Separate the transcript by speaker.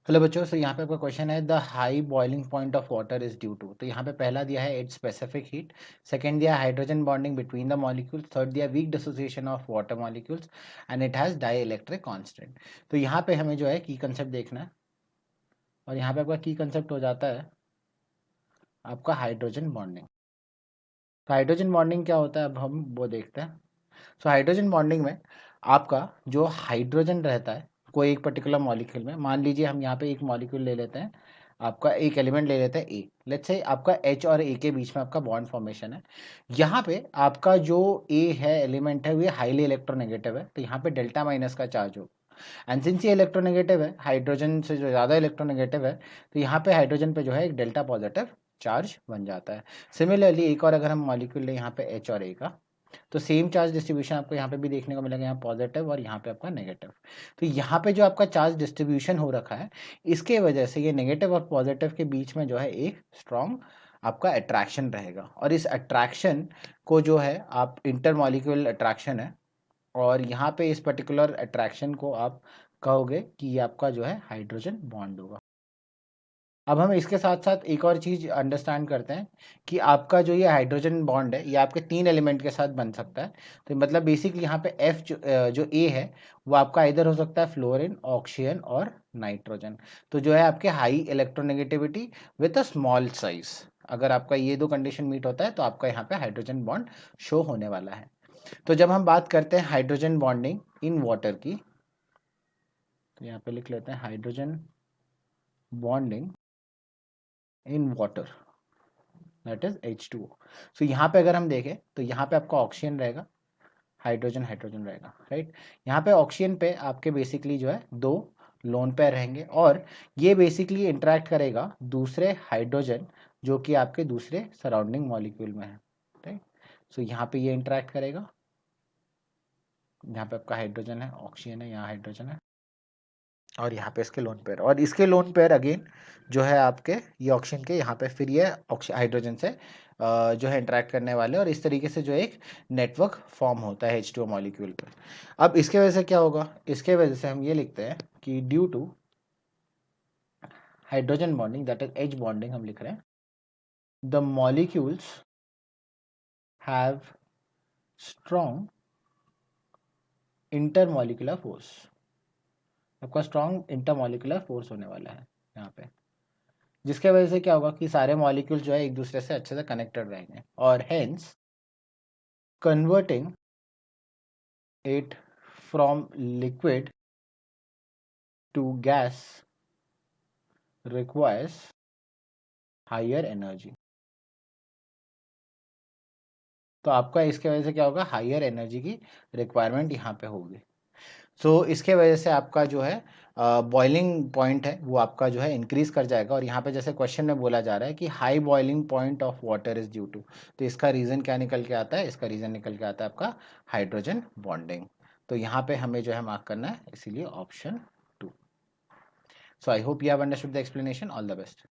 Speaker 1: Hello बच्चों, सो यहाँ पे आपका क्वेश्चन है the high boiling point of water is due to. तो यहाँ पे पहला दिया है इट्स स्पेसिफिक हीट, सेकंड दिया hydrogen bonding between the molecules, third दिया weak dissociation of water molecules and it has dielectric constant. तो यहाँ पे हमें जो है की कंसेप्ट देखना है, और यहाँ पे आपका की कंसेप्ट हो जाता है आपका हाइड्रोजन बॉन्डिंग। तो हाइड्रोजन बॉन्डिंग क्या होता है अब हम वो देखते हैं। सो हाइड्रोजन बॉन्डिंग में आपका जो हाइड्रोजन रहता है कोई एक पर्टिकुलर मॉलिक्यूल में, मान लीजिए हम यहाँ पे एक मॉलिक्यूल ले लेते हैं, आपका एक एलिमेंट ले लेते हैं ए, लेट्स से आपका एच और ए के बीच में आपका बॉन्ड फॉर्मेशन है। यहाँ पे आपका जो ए है एलिमेंट है वो हाईली इलेक्ट्रोनेगेटिव है, तो यहाँ पे डेल्टा माइनस का चार्ज हो। एंड सिंस ये इलेक्ट्रोनेगेटिव है, हाइड्रोजन से जो ज़्यादा इलेक्ट्रोनेगेटिव है, तो यहाँ पे हाइड्रोजन पे जो है एक डेल्टा पॉजिटिव चार्ज बन जाता है। सिमिलरली एक और अगर हम मॉलिक्यूल लें यहाँ पे एच और ए का, तो सेम चार्ज डिस्ट्रीब्यूशन आपको यहाँ पे भी देखने को मिलेगा, यहाँ पॉजिटिव और यहाँ पे आपका नेगेटिव। तो यहाँ पे जो आपका चार्ज डिस्ट्रीब्यूशन हो रखा है, इसके वजह से ये नेगेटिव और पॉजिटिव के बीच में जो है एक स्ट्रॉन्ग आपका अट्रैक्शन रहेगा, और इस अट्रैक्शन को जो है आप इंटरमॉलिक्यूलर अट्रैक्शन है, और यहाँ पे इस पर्टिकुलर अट्रैक्शन को आप कहोगे कि ये आपका जो है हाइड्रोजन बॉन्ड होगा। अब हम इसके साथ साथ एक और चीज़ अंडरस्टैंड करते हैं कि आपका जो ये हाइड्रोजन बॉन्ड है ये आपके तीन एलिमेंट के साथ बन सकता है। तो मतलब बेसिकली यहाँ पे एफ जो ए है वो आपका इधर हो सकता है फ्लोरीन, ऑक्सीजन और नाइट्रोजन। तो जो है आपके high electronegativity with a small size, अगर आपका ये दो कंडीशन मीट होता है तो आपका यहाँ पे हाइड्रोजन बॉन्ड शो होने वाला है। तो जब हम बात करते हैं हाइड्रोजन बॉन्डिंग इन वाटर की, तो यहाँ पे लिख लेते हैं hydrogen bonding in water, that is H2O। सो यहाँ पे अगर हम देखें तो यहाँ पे आपका ऑक्सीजन रहेगा, हाइड्रोजन हाइड्रोजन रहेगा, राइट। यहाँ पे ऑक्सीजन पे आपके बेसिकली जो है दो लोन पेयर रहेंगे, और ये बेसिकली इंटरेक्ट करेगा दूसरे हाइड्रोजन जो कि आपके दूसरे सराउंडिंग मॉलिक्यूल में है, राइट। सो यहाँ पे ये इंटरेक्ट करेगा, यहाँ पे आपका हाइड्रोजन है, ऑक्सीजन है, यहाँ हाइड्रोजन है, और यहाँ पे इसके लोन पेयर, और इसके लोन पेयर अगेन जो है आपके ये ऑक्सीजन के यहाँ पे फिर ये हाइड्रोजन से जो है इंटरेक्ट करने वाले, और इस तरीके से जो एक नेटवर्क फॉर्म होता है H2O मॉलिक्यूल पर। अब इसके वजह से क्या होगा, इसके वजह से हम ये लिखते हैं कि due to hydrogen bonding that is H bonding हम लिख रहे हैं, the molecules have strong intermolecular force. आपका स्ट्रॉन्ग इंटरमॉलिक्यूलर फोर्स होने वाला है यहाँ पे, जिसके वजह से क्या होगा कि सारे मॉलिक्यूल जो है एक दूसरे से अच्छे से कनेक्टेड रहेंगे, और hence converting it from liquid to gas requires higher energy. तो आपका इसके वजह से क्या होगा, हायर एनर्जी की रिक्वायरमेंट यहाँ पे होगी। सो इसके वजह से आपका जो है बॉइलिंग पॉइंट है वो आपका जो है इंक्रीज कर जाएगा, और यहाँ पे जैसे क्वेश्चन में बोला जा रहा है कि high boiling point of water is due to, तो इसका रीज़न क्या निकल के आता है, इसका रीज़न निकल के आता है आपका हाइड्रोजन बॉन्डिंग। तो यहाँ पे हमें जो है मार्क करना है, इसीलिए option 2। So I hope you have understood the explanation. All the best.